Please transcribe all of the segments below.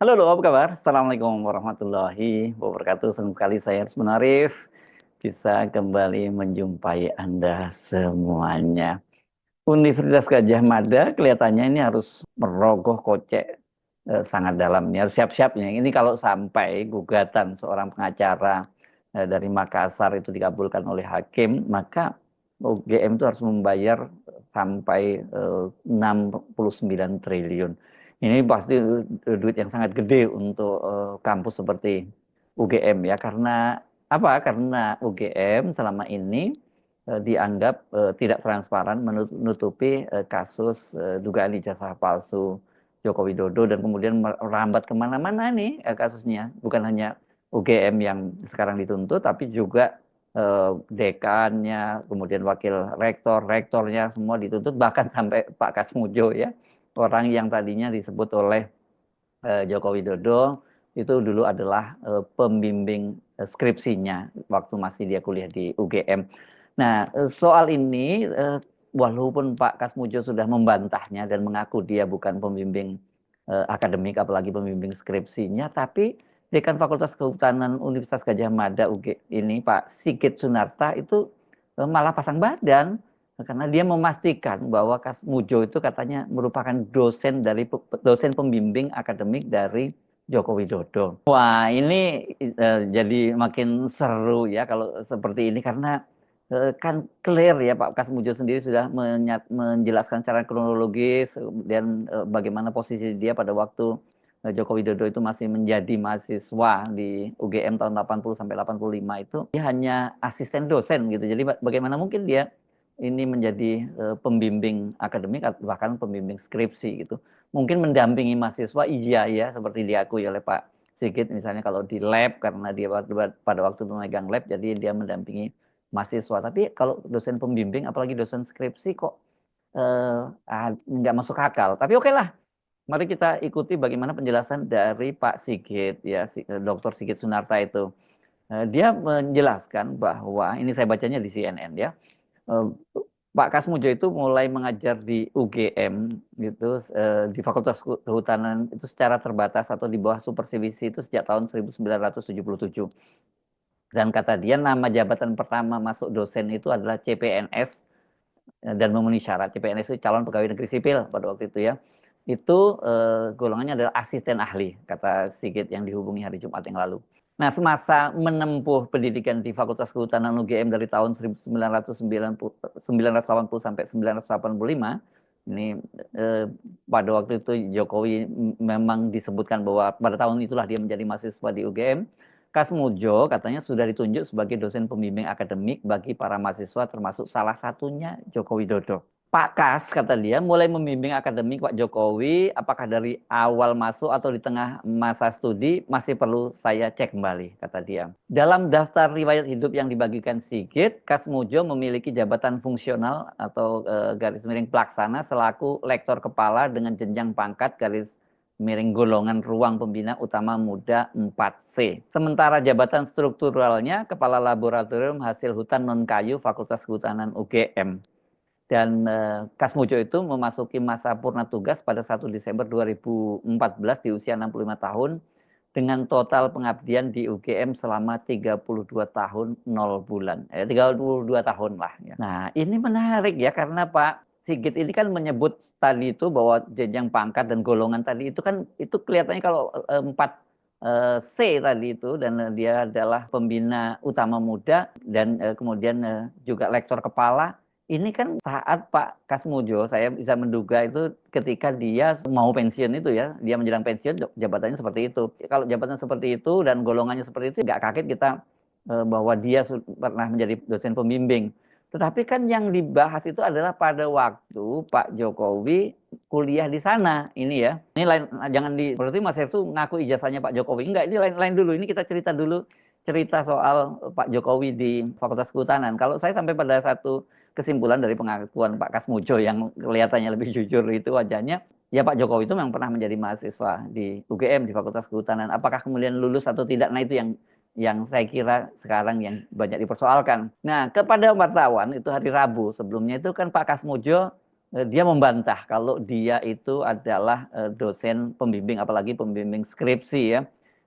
Halo, apa kabar? Assalamualaikum warahmatullahi wabarakatuh. Senang sekali saya Aris Munarif bisa kembali menjumpai Anda semuanya. Universitas Gadjah Mada kelihatannya ini harus merogoh kocek sangat dalam. Ini harus siap-siap nih. Ini kalau sampai gugatan seorang pengacara dari Makassar itu dikabulkan oleh hakim, maka UGM itu harus membayar sampai 69 triliun. Ini pasti duit yang sangat gede untuk kampus seperti UGM ya. Karena apa? Karena UGM selama ini dianggap tidak transparan menutupi kasus dugaan ijazah palsu Joko Widodo dan kemudian merambat kemana-mana nih kasusnya. Bukan hanya UGM yang sekarang dituntut, tapi juga dekannya, kemudian wakil rektor, rektornya semua dituntut, bahkan sampai Pak Kasmujo ya, orang yang tadinya disebut oleh Joko Widodo itu dulu adalah pembimbing skripsinya waktu masih dia kuliah di UGM. Nah, soal ini walaupun Pak Kasmujo sudah membantahnya dan mengaku dia bukan pembimbing akademik apalagi pembimbing skripsinya, tapi Dekan Fakultas Kehutanan Universitas Gadjah Mada UG ini Pak Sigit Sunarta itu malah pasang badan karena dia memastikan bahwa Kasmujo itu katanya merupakan dosen pembimbing akademik dari Joko Widodo. Wah, ini jadi makin seru ya kalau seperti ini karena kan clear ya Pak Kasmujo sendiri sudah menjelaskan secara kronologis dan bagaimana posisi dia pada waktu Joko Widodo itu masih menjadi mahasiswa di UGM tahun 80 sampai 85 itu dia hanya asisten dosen gitu. Jadi bagaimana mungkin dia ini menjadi pembimbing akademik atau bahkan pembimbing skripsi gitu. Mungkin mendampingi mahasiswa iya ya seperti diakui oleh Pak Sigit misalnya kalau di lab karena dia pada waktu memegang lab jadi dia mendampingi mahasiswa. Tapi kalau dosen pembimbing apalagi dosen skripsi kok nggak masuk akal. Tapi oke lah. Mari kita ikuti bagaimana penjelasan dari Pak Sigit ya, Dr. Sigit Sunarta itu. Dia menjelaskan bahwa ini saya bacanya di CNN ya. Eh, Pak Kasmujo itu mulai mengajar di UGM gitu di Fakultas Kehutanan itu secara terbatas atau di bawah supervisi itu sejak tahun 1977. Dan kata dia nama jabatan pertama masuk dosen itu adalah CPNS dan memenuhi syarat. CPNS itu calon pegawai negeri sipil pada waktu itu ya. Itu golongannya adalah asisten ahli, kata Sigit yang dihubungi hari Jumat yang lalu. Nah, semasa menempuh pendidikan di Fakultas Kehutanan UGM dari tahun 1980 sampai 1985, ini pada waktu itu Jokowi memang disebutkan bahwa pada tahun itulah dia menjadi mahasiswa di UGM. Kasmujo katanya sudah ditunjuk sebagai dosen pembimbing akademik bagi para mahasiswa termasuk salah satunya Joko Widodo. Pak Kas, kata dia, mulai membimbing akademik Pak Jokowi, apakah dari awal masuk atau di tengah masa studi, masih perlu saya cek kembali, kata dia. Dalam daftar riwayat hidup yang dibagikan Sigit, Kasmujo memiliki jabatan fungsional atau garis miring pelaksana selaku lektor kepala dengan jenjang pangkat garis miring golongan ruang pembina utama muda 4C. Sementara jabatan strukturalnya Kepala Laboratorium Hasil Hutan Non-Kayu Fakultas Kehutanan UGM. Dan Kasmujo itu memasuki masa purna tugas pada 1 Desember 2014 di usia 65 tahun dengan total pengabdian di UGM selama 32 tahun 0 bulan. 32 tahun lah. Ya. Nah ini menarik ya karena Pak Sigit ini kan menyebut tadi itu bahwa jenjang pangkat dan golongan tadi itu kan itu kelihatannya kalau 4 C tadi itu dan dia adalah pembina utama muda dan kemudian juga lektor kepala. Ini kan saat Pak Kasmujo, saya bisa menduga itu ketika dia mau pensiun itu ya, dia menjelang pensiun jabatannya seperti itu. Kalau jabatan seperti itu dan golongannya seperti itu, nggak kaget kita bahwa dia pernah menjadi dosen pembimbing. Tetapi kan yang dibahas itu adalah pada waktu Pak Jokowi kuliah di sana, ini ya. Ini lain, jangan berarti Mas Heru ngaku ijazahnya Pak Jokowi. Enggak, ini lain dulu. Ini kita cerita dulu cerita soal Pak Jokowi di Fakultas Kehutanan. Kalau saya sampai pada satu kesimpulan dari pengakuan Pak Kasmujo yang kelihatannya lebih jujur itu wajahnya, ya Pak Jokowi itu memang pernah menjadi mahasiswa di UGM di Fakultas Kehutanan. Apakah kemudian lulus atau tidak? Nah itu yang saya kira sekarang yang banyak dipersoalkan. Nah kepada wartawan itu hari Rabu sebelumnya itu kan Pak Kasmujo dia membantah kalau dia itu adalah dosen pembimbing, apalagi pembimbing skripsi ya.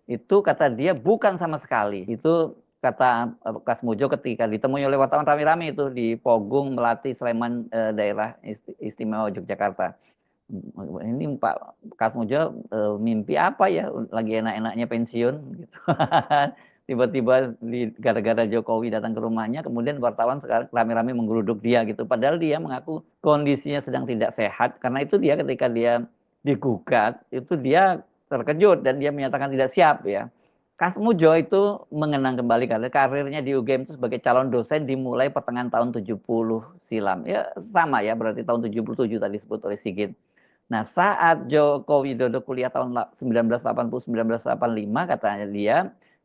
Itu kata dia bukan sama sekali. Itu kata Kas Mujo ketika ditemui oleh wartawan rame-rame itu di Pogung, Melati, Sleman, daerah istimewa Yogyakarta. Ini Pak Kas Mujo mimpi apa ya? Lagi enak-enaknya pensiun gitu. Tiba-tiba gara-gara Jokowi datang ke rumahnya, kemudian wartawan sekarang rame-rame menggeruduk dia gitu. Padahal dia mengaku kondisinya sedang tidak sehat. Karena itu dia ketika dia digugat, itu dia terkejut dan dia menyatakan tidak siap ya. Kas Mujo itu mengenang kembali karena karirnya di UGM itu sebagai calon dosen dimulai pertengahan tahun 70 silam. Ya sama ya, berarti tahun 77 tadi disebut oleh Sigit. Nah, saat Joko Widodo kuliah tahun 1980-1985 katanya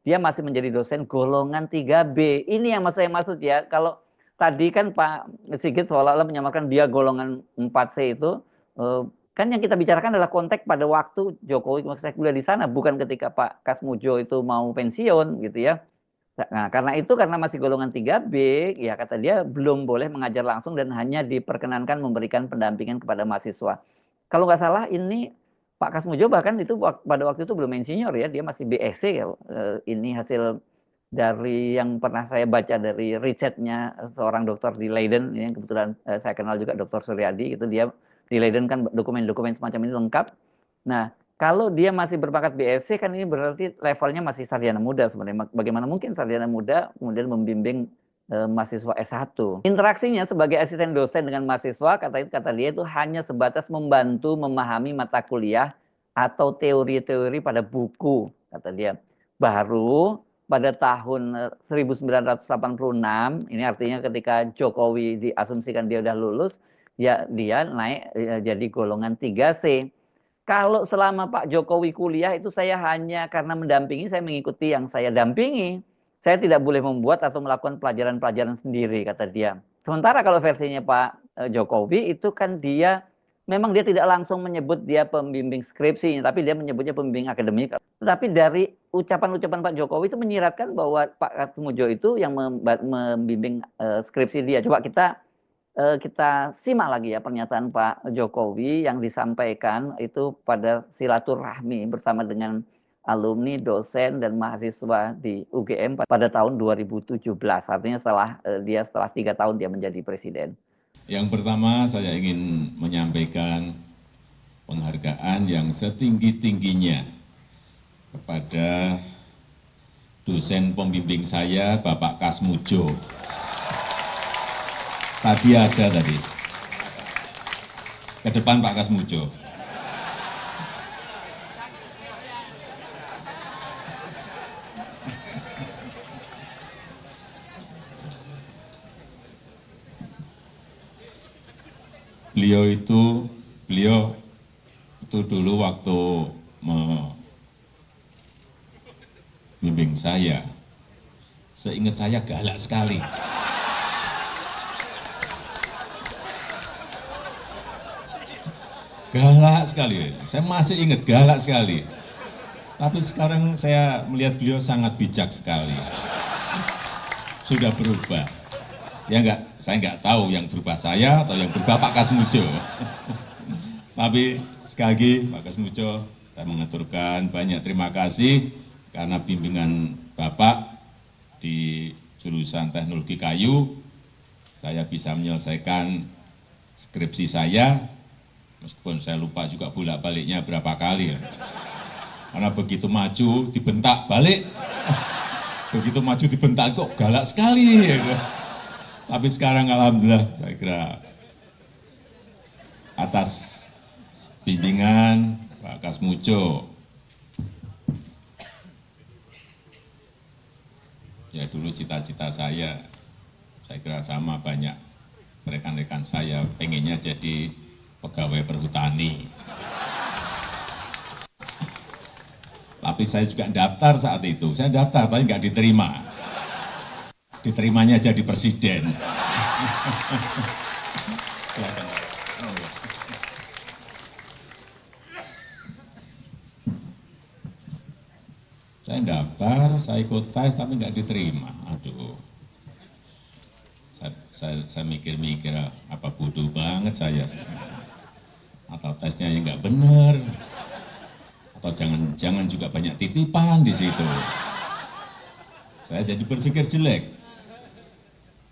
dia masih menjadi dosen golongan 3B. Ini yang saya maksud ya. Kalau tadi kan Pak Sigit seolah-olah menyamakan dia golongan 4C itu, kan yang kita bicarakan adalah konteks pada waktu Jokowi saya kuliah di sana, bukan ketika Pak Kasmujo itu mau pensiun gitu ya. Nah, karena masih golongan 3B, ya kata dia belum boleh mengajar langsung dan hanya diperkenankan memberikan pendampingan kepada mahasiswa. Kalau nggak salah ini Pak Kasmujo bahkan itu pada waktu itu belum insinyur ya, dia masih BSc ya. Ini hasil dari yang pernah saya baca dari risetnya seorang dokter di Leiden, yang kebetulan saya kenal juga Dokter Suryadi, itu dia di Leiden kan dokumen-dokumen semacam ini lengkap. Nah, kalau dia masih berpangkat BSc kan ini berarti levelnya masih sarjana muda sebenarnya. Bagaimana mungkin sarjana muda kemudian membimbing mahasiswa S1. Interaksinya sebagai asisten dosen dengan mahasiswa kata dia itu hanya sebatas membantu memahami mata kuliah atau teori-teori pada buku kata dia. Baru pada tahun 1986, ini artinya ketika Jokowi diasumsikan dia udah lulus, ya dia naik jadi golongan 3C. Kalau selama Pak Jokowi kuliah itu saya hanya karena mendampingi, saya mengikuti yang saya dampingi. Saya tidak boleh membuat atau melakukan pelajaran-pelajaran sendiri, kata dia. Sementara kalau versinya Pak Jokowi itu kan memang dia tidak langsung menyebut dia pembimbing skripsi, tapi dia menyebutnya pembimbing akademik. Tetapi dari ucapan-ucapan Pak Jokowi itu menyiratkan bahwa Pak Kasmujo itu yang membimbing skripsi dia. Coba kita simak lagi ya pernyataan Pak Jokowi yang disampaikan itu pada silaturahmi bersama dengan alumni, dosen, dan mahasiswa di UGM pada tahun 2017. Artinya setelah 3 tahun dia menjadi presiden. Yang pertama saya ingin menyampaikan penghargaan yang setinggi-tingginya kepada dosen pembimbing saya, Bapak Kasmujo. Tadi ada tadi. Ke depan Pak Kasmujo. Beliau itu dulu waktu membimbing saya, seingat saya galak sekali. Galak sekali, saya masih ingat galak sekali. Tapi sekarang saya melihat beliau sangat bijak sekali. Sudah berubah. Ya enggak, saya enggak tahu yang berubah saya atau yang berubah Pak Kasmujo. Tapi sekali lagi Pak Kasmujo, saya mengaturkan banyak terima kasih karena bimbingan Bapak di jurusan teknologi kayu, saya bisa menyelesaikan skripsi saya. Meskipun saya lupa juga bolak-baliknya berapa kali ya. Karena begitu maju dibentak balik. Begitu maju dibentak kok galak sekali. Ya. Tapi sekarang alhamdulillah saya kira atas bimbingan Pak Kasmujo. Ya dulu cita-cita saya kira sama banyak rekan-rekan saya pengennya jadi pegawai perhutani. Tapi saya juga daftar saat itu. Saya daftar, tapi nggak diterima. Diterimanya jadi presiden. Saya daftar, saya ikut tes, tapi nggak diterima. Aduh. Saya mikir-mikir, apa bodoh banget saya sebenarnya. Atau tesnya yang nggak benar, atau jangan-jangan juga banyak titipan di situ. Saya jadi berpikir jelek,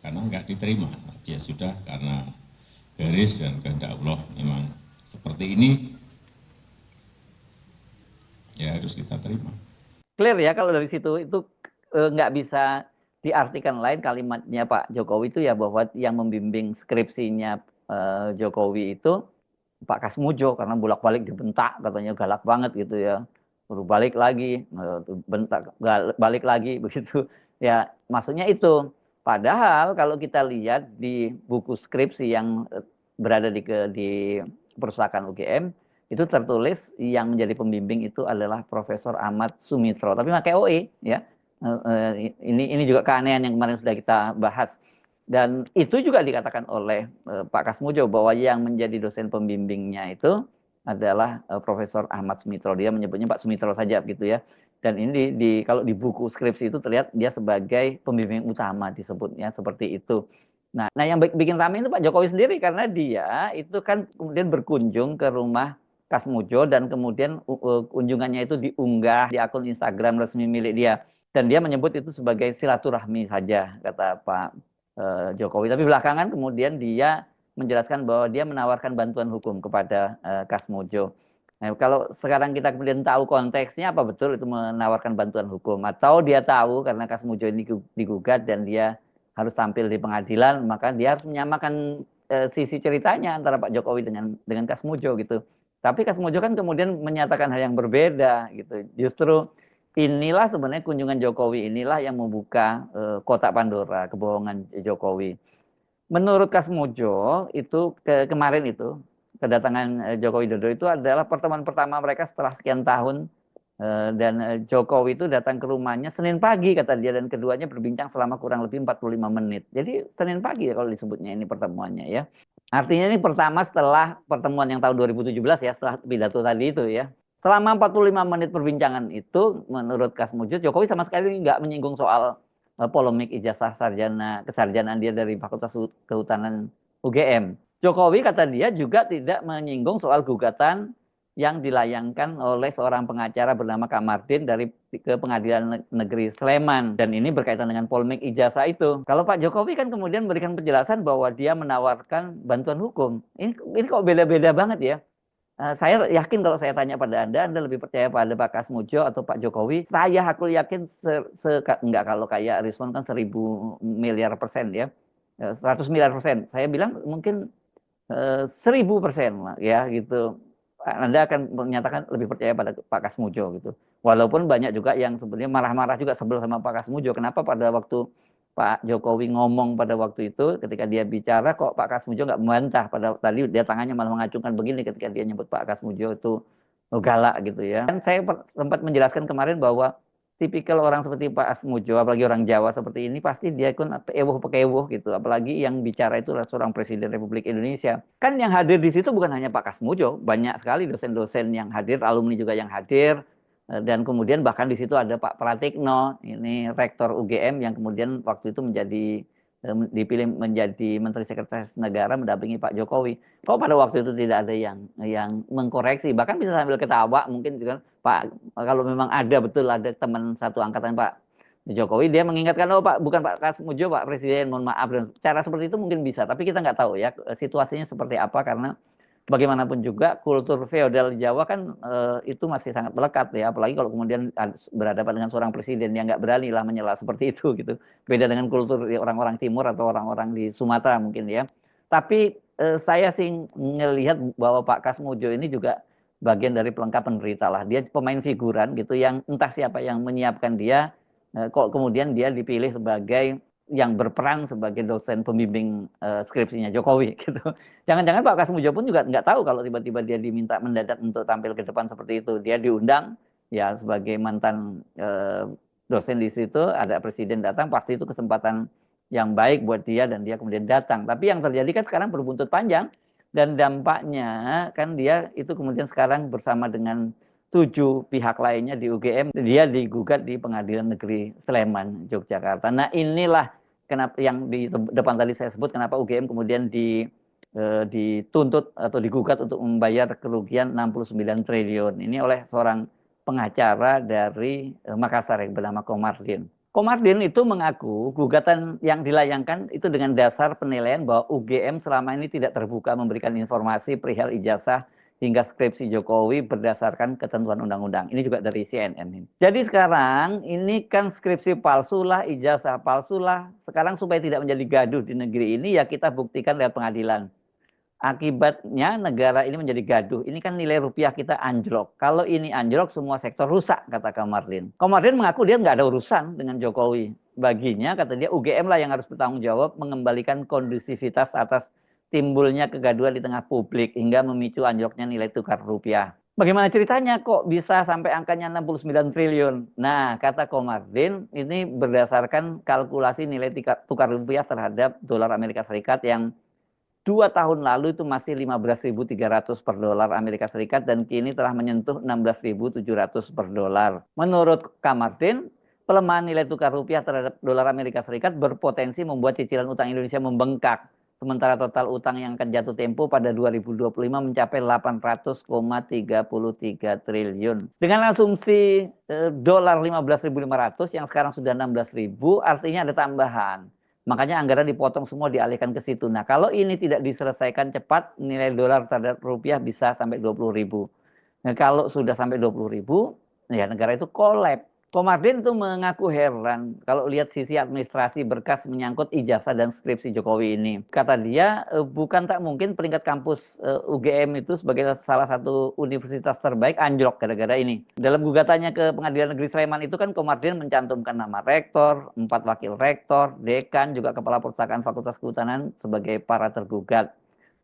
karena nggak diterima. Ya sudah, karena garis dan kehendak Allah memang seperti ini, ya harus kita terima. Clear ya kalau dari situ itu nggak bisa diartikan lain kalimatnya Pak Jokowi itu ya bahwa yang membimbing skripsinya Jokowi itu Pak Kasmujo karena bolak-balik dibentak katanya galak banget gitu ya. Baru balik lagi, bentak balik lagi begitu. Ya, maksudnya itu. Padahal kalau kita lihat di buku skripsi yang berada di perpustakaan UGM itu tertulis yang menjadi pembimbing itu adalah Profesor Ahmad Sumitro, tapi pakai OE ya. Ini juga keanehan yang kemarin sudah kita bahas. Dan itu juga dikatakan oleh Pak Kasmujo bahwa yang menjadi dosen pembimbingnya itu adalah Profesor Ahmad Sumitro. Dia menyebutnya Pak Sumitro saja gitu ya. Dan ini kalau di buku skripsi itu terlihat dia sebagai pembimbing utama disebutnya seperti itu. Nah yang bikin ramai itu Pak Jokowi sendiri karena dia itu kan kemudian berkunjung ke rumah Kasmujo dan kemudian kunjungannya itu diunggah di akun Instagram resmi milik dia. Dan dia menyebut itu sebagai silaturahmi saja kata Pak Jokowi. Tapi belakangan kemudian dia menjelaskan bahwa dia menawarkan bantuan hukum kepada Kasmujo. Nah, kalau sekarang kita kemudian tahu konteksnya apa betul itu menawarkan bantuan hukum atau dia tahu karena Kasmujo ini digugat dan dia harus tampil di pengadilan, maka dia harus menyamakan sisi ceritanya antara Pak Jokowi dengan Kasmujo gitu. Tapi Kasmujo kan kemudian menyatakan hal yang berbeda gitu. Justru inilah sebenarnya kunjungan Jokowi inilah yang membuka kotak Pandora kebohongan Jokowi. Menurut Kasmujo itu kemarin itu kedatangan Joko Widodo itu adalah pertemuan pertama mereka setelah sekian tahun dan Jokowi itu datang ke rumahnya Senin pagi kata dia dan keduanya berbincang selama kurang lebih 45 menit. Jadi Senin pagi ya kalau disebutnya ini pertemuannya ya. Artinya ini pertama setelah pertemuan yang tahun 2017 ya setelah pidato tadi itu ya. Selama 45 menit perbincangan itu menurut Kasmujo Jokowi sama sekali nggak menyinggung soal polemik ijazah sarjana kesarjanaan dia dari Fakultas Kehutanan UGM. Jokowi kata dia juga tidak menyinggung soal gugatan yang dilayangkan oleh seorang pengacara bernama Kamardin ke Pengadilan Negeri Sleman dan ini berkaitan dengan polemik ijazah itu. Kalau Pak Jokowi kan kemudian memberikan penjelasan bahwa dia menawarkan bantuan hukum. Ini kok beda-beda banget ya. Saya yakin kalau saya tanya pada Anda lebih percaya pada Pak Kasmujo atau Pak Jokowi. Aku yakin enggak kalau kayak Rizwan kan 1.000 miliar% ya, 100 miliar persen. Saya bilang mungkin 1.000% lah ya gitu. Anda akan menyatakan lebih percaya pada Pak Kasmujo gitu. Walaupun banyak juga yang sebenarnya marah-marah juga sebel sama Pak Kasmujo. Kenapa pada waktu Pak Jokowi ngomong pada waktu itu ketika dia bicara kok Pak Kasmujo nggak membantah pada tadi dia tangannya malah mengacungkan begini ketika dia nyebut Pak Kasmujo itu galak gitu ya. Dan saya sempat menjelaskan kemarin bahwa tipikal orang seperti Pak Kasmujo apalagi orang Jawa seperti ini pasti dia ikut ewuh-pekewuh gitu apalagi yang bicara itu adalah seorang presiden Republik Indonesia. Kan yang hadir di situ bukan hanya Pak Kasmujo, banyak sekali dosen-dosen yang hadir, alumni juga yang hadir. Dan kemudian bahkan di situ ada Pak Pratikno, ini rektor UGM yang kemudian waktu itu dipilih menjadi Menteri Sekretaris Negara mendampingi Pak Jokowi. Kok pada waktu itu tidak ada yang mengkoreksi, bahkan bisa sambil ketawa mungkin kan Pak kalau memang ada betul ada teman satu angkatan Pak Jokowi dia mengingatkan oh Pak bukan Pak Kasmujo Pak Presiden mohon maaf dan cara seperti itu mungkin bisa tapi kita nggak tahu ya situasinya seperti apa karena bagaimanapun juga kultur feodal di Jawa kan itu masih sangat melekat ya apalagi kalau kemudian berhadapan dengan seorang presiden yang nggak berani lah menyela seperti itu gitu beda dengan kultur orang-orang timur atau orang-orang di Sumatera mungkin ya tapi saya sih ngelihat bahwa Pak Kasmujo ini juga bagian dari pelengkap penderita lah dia pemain figuran gitu yang entah siapa yang menyiapkan dia kok kemudian dia dipilih sebagai yang berperan sebagai dosen pembimbing skripsinya Jokowi gitu. Jangan-jangan Pak Kasmujo pun juga nggak tahu kalau tiba-tiba dia diminta mendadak untuk tampil ke depan seperti itu. Dia diundang ya sebagai mantan dosen di situ, ada presiden datang, pasti itu kesempatan yang baik buat dia dan dia kemudian datang. Tapi yang terjadi kan sekarang berbuntut panjang dan dampaknya kan dia itu kemudian sekarang bersama dengan 7 pihak lainnya di UGM, dia digugat di Pengadilan Negeri Sleman, Yogyakarta. Nah inilah kenapa yang di depan tadi saya sebut kenapa UGM kemudian dituntut atau digugat untuk membayar kerugian 69 triliun. Ini oleh seorang pengacara dari Makassar yang bernama Komardin. Komardin itu mengaku gugatan yang dilayangkan itu dengan dasar penilaian bahwa UGM selama ini tidak terbuka memberikan informasi perihal ijazah hingga skripsi Jokowi berdasarkan ketentuan undang-undang. Ini juga dari CNN. Jadi sekarang ini kan skripsi palsu lah, ijazah palsu lah. Sekarang supaya tidak menjadi gaduh di negeri ini ya kita buktikan lewat pengadilan. Akibatnya negara ini menjadi gaduh. Ini kan nilai rupiah kita anjlok. Kalau ini anjlok, semua sektor rusak, kata Komardin. Komardin mengaku dia nggak ada urusan dengan Jokowi. Baginya, kata dia, UGM lah yang harus bertanggung jawab mengembalikan kondusivitas atas timbulnya kegaduhan di tengah publik hingga memicu anjloknya nilai tukar rupiah. Bagaimana ceritanya kok bisa sampai angkanya 69 triliun? Nah, kata Komardin, ini berdasarkan kalkulasi nilai tukar rupiah terhadap dolar Amerika Serikat yang 2 tahun lalu itu masih 15.300 per dolar Amerika Serikat dan kini telah menyentuh 16.700 per dolar. Menurut Komardin, pelemahan nilai tukar rupiah terhadap dolar Amerika Serikat berpotensi membuat cicilan utang Indonesia membengkak. Sementara total utang yang akan jatuh tempo pada 2025 mencapai 800,33 triliun. Dengan asumsi dolar 15.500 yang sekarang sudah 16.000, artinya ada tambahan. Makanya anggaran dipotong semua dialihkan ke situ. Nah, kalau ini tidak diselesaikan cepat, nilai dolar terhadap rupiah bisa sampai 20.000. Nah, kalau sudah sampai 20.000, ya negara itu kolap. Komardin itu mengaku heran kalau lihat sisi administrasi berkas menyangkut ijazah dan skripsi Jokowi ini. Kata dia, bukan tak mungkin peringkat kampus UGM itu sebagai salah satu universitas terbaik anjlok gara-gara ini. Dalam gugatannya ke Pengadilan Negeri Sleman itu kan Komardin mencantumkan nama rektor, 4 wakil rektor, dekan, juga kepala perpustakaan Fakultas Kehutanan sebagai para tergugat.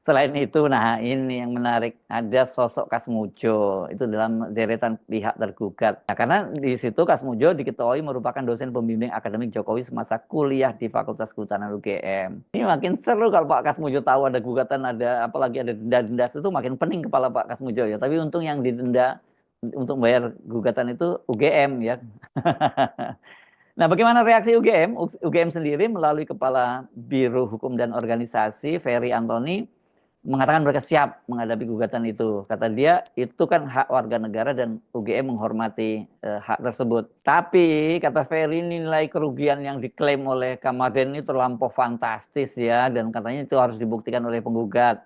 Selain itu, nah ini yang menarik, ada sosok Kasmujo, itu dalam deretan pihak tergugat. Nah, karena di situ Kasmujo diketahui merupakan dosen pembimbing akademik Jokowi semasa kuliah di Fakultas Kehutanan UGM. Ini makin seru kalau Pak Kasmujo tahu ada gugatan, ada apalagi ada denda-denda itu makin pening kepala Pak Kasmujo ya. Tapi untung yang didenda untuk bayar gugatan itu UGM ya. Nah, bagaimana reaksi UGM? UGM sendiri melalui Kepala Biro Hukum dan Organisasi, Ferry Antoni, mengatakan mereka siap menghadapi gugatan itu. Kata dia, itu kan hak warga negara dan UGM menghormati hak tersebut. Tapi, kata Ferry, nilai kerugian yang diklaim oleh Komardin ini terlampau fantastis ya, dan katanya itu harus dibuktikan oleh penggugat.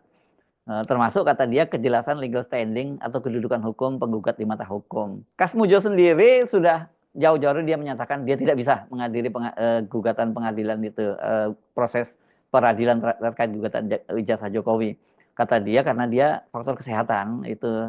Termasuk, kata dia, kejelasan legal standing atau kedudukan hukum penggugat di mata hukum. Kasmujo sendiri sudah jauh-jauh dia menyatakan dia tidak bisa menghadiri gugatan pengadilan itu, proses peradilan terkait gugatan ijazah Jokowi. Kata dia karena dia faktor kesehatan itu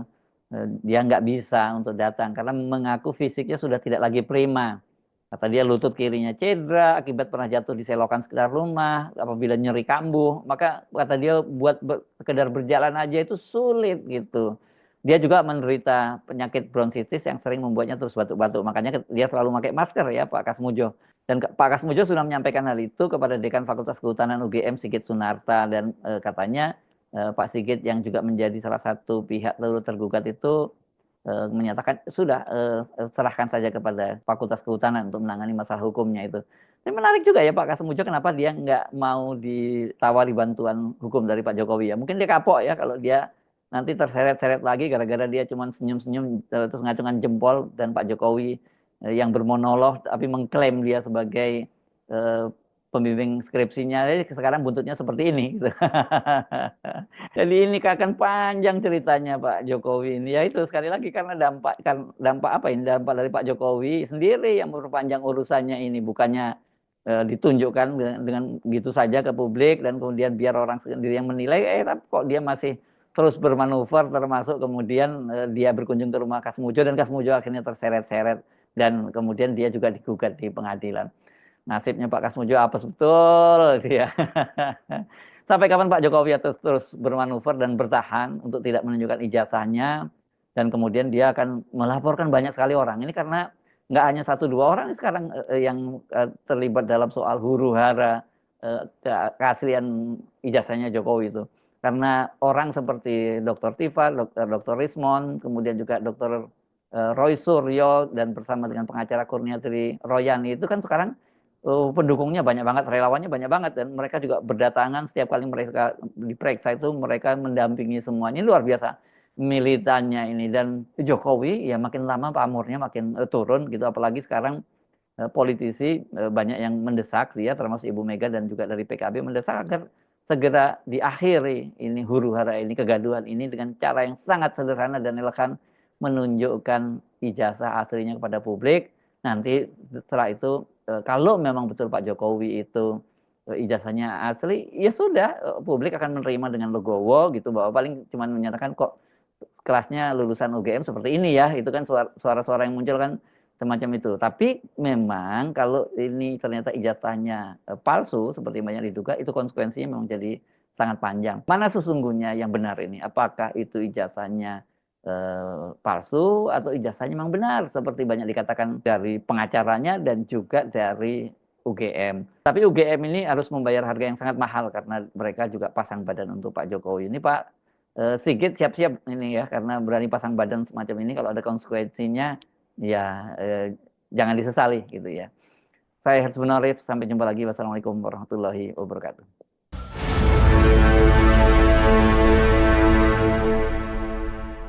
dia nggak bisa untuk datang karena mengaku fisiknya sudah tidak lagi prima. Kata dia lutut kirinya cedera akibat pernah jatuh di selokan sekitar rumah, apabila nyeri kambuh, maka kata dia buat sekedar berjalan aja itu sulit gitu. Dia juga menderita penyakit bronkitis yang sering membuatnya terus batuk-batuk. Makanya dia selalu pakai masker ya Pak Kasmujo. Dan Pak Kasmujo sudah menyampaikan hal itu kepada Dekan Fakultas Kehutanan UGM Sigit Sunarta dan katanya Pak Sigit yang juga menjadi salah satu pihak tergugat itu menyatakan sudah serahkan saja kepada Fakultas Kehutanan untuk menangani masalah hukumnya itu. Ini menarik juga ya Pak Kasmujo kenapa dia nggak mau ditawari bantuan hukum dari Pak Jokowi ya. Mungkin dia kapok ya kalau dia nanti terseret-seret lagi gara-gara dia cuma senyum-senyum terus ngacungan jempol dan Pak Jokowi yang bermonolog tapi mengklaim dia sebagai pembimbing skripsinya. Jadi sekarang buntutnya seperti ini. Gitu. Jadi ini akan panjang ceritanya Pak Jokowi ini. Ya itu sekali lagi karena dampak apa ini? Dampak dari Pak Jokowi sendiri yang memperpanjang urusannya ini. Bukannya ditunjukkan dengan gitu saja ke publik dan kemudian biar orang sendiri yang menilai. Tapi kok dia masih terus bermanuver termasuk kemudian dia berkunjung ke rumah Kasmujo dan Kasmujo akhirnya terseret-seret dan kemudian dia juga digugat di pengadilan. Nasibnya Pak Kasmujo apa betul dia. Sampai kapan Pak Jokowi terus bermanuver dan bertahan untuk tidak menunjukkan ijazahnya dan kemudian dia akan melaporkan banyak sekali orang. Ini karena nggak hanya 1-2 orang sekarang yang terlibat dalam soal huru-hara keaslian ijazahnya Jokowi itu. Karena orang seperti Dr. Tifa, Dr. Rismon, kemudian juga Dr. Roy Suryo dan bersama dengan pengacara Kurniatri Royani itu kan sekarang pendukungnya banyak banget, relawannya banyak banget, dan mereka juga berdatangan setiap kali mereka diperiksa itu mereka mendampingi semuanya, luar biasa militannya ini. Dan Jokowi ya makin lama pamornya makin turun gitu, apalagi sekarang politisi banyak yang mendesak dia, termasuk Ibu Mega dan juga dari PKB mendesak agar segera diakhiri ini huru-hara ini, kegaduhan ini dengan cara yang sangat sederhana dan elegan, menunjukkan ijazah aslinya kepada publik. Nanti setelah itu kalau memang betul Pak Jokowi itu ijazahnya asli, ya sudah, publik akan menerima dengan legowo gitu, bahwa paling cuma menyatakan kok kelasnya lulusan UGM seperti ini ya, itu kan suara-suara yang muncul kan semacam itu. Tapi memang kalau ini ternyata ijazahnya palsu seperti banyak diduga, itu konsekuensinya memang jadi sangat panjang. Mana sesungguhnya yang benar ini? Apakah itu ijazahnya palsu atau ijazahnya memang benar seperti banyak dikatakan dari pengacaranya dan juga dari UGM. Tapi UGM ini harus membayar harga yang sangat mahal karena mereka juga pasang badan untuk Pak Jokowi. Ini Pak Sigit siap-siap ini ya, karena berani pasang badan semacam ini, kalau ada konsekuensinya ya jangan disesali gitu ya. Saya Herzman Arif, sampai jumpa lagi. Wassalamualaikum warahmatullahi wabarakatuh.